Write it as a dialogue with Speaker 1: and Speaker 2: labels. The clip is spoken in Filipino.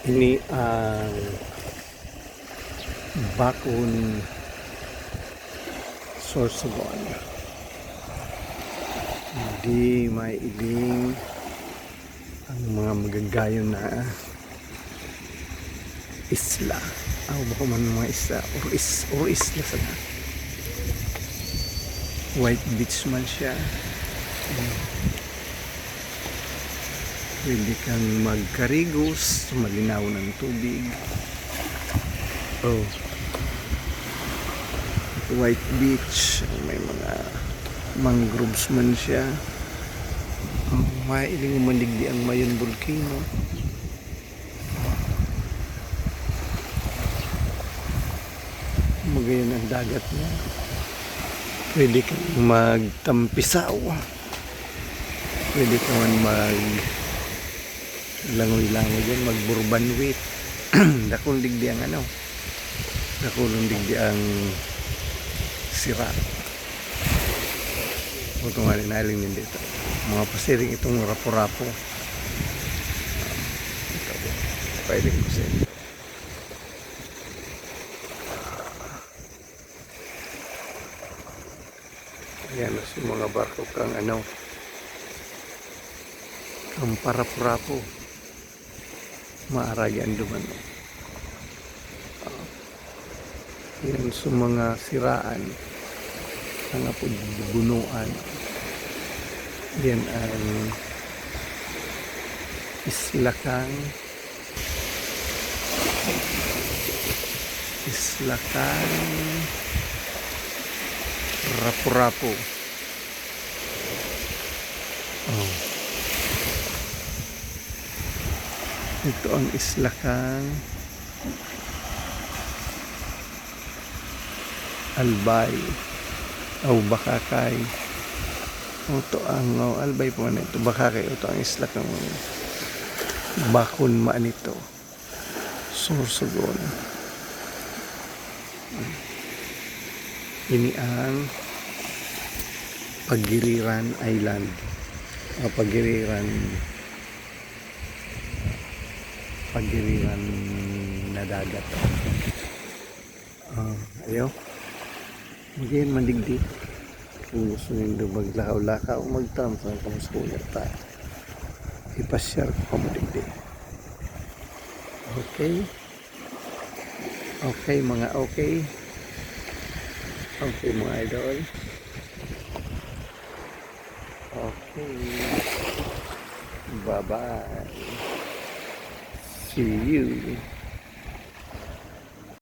Speaker 1: Ini ang Bakun Sorsogon. Hindi maiiling ang mga magagayon na isla. Baka man mga isla or isla sana. White beach man siya. Pwede kang magkarigos, malinaw ng tubig. White beach, may mga mangroves man siya. Mailing umaligdi ang Mayon Volcano. Magayon ang dagat niya. Pwede kang magtampisaw. Pwede ka man langoy-langoy dyan, magburbanwit. Dakong digdi ang dakulong digdi ang sira. Ito nga rin naling din dito. Mga pasiring itong rapo-rapo. Ito, pwedeng pasiring. Ayan, yung mga barko kang ang parapo-rapo. Maaragyan duman. Yan sa mga siraan, mga bunuan. Yan ang Islakang Rapo-Rapo. Ito ang Islakang Albay o Bakakay. Ito ang Albay po na ito. Bakakay. Ito ang Islakang Bakun Maanito Sorsogon. Ini ang Pagiriran Island o Pagiriran na dagat. Ayaw magiging mandigdi kung gusto nyo maglakaw-lakaw o magtam sa kamusulat tayo, ipasyar ko madigdi. Okay mga okay mga idol. Bye bye, see you.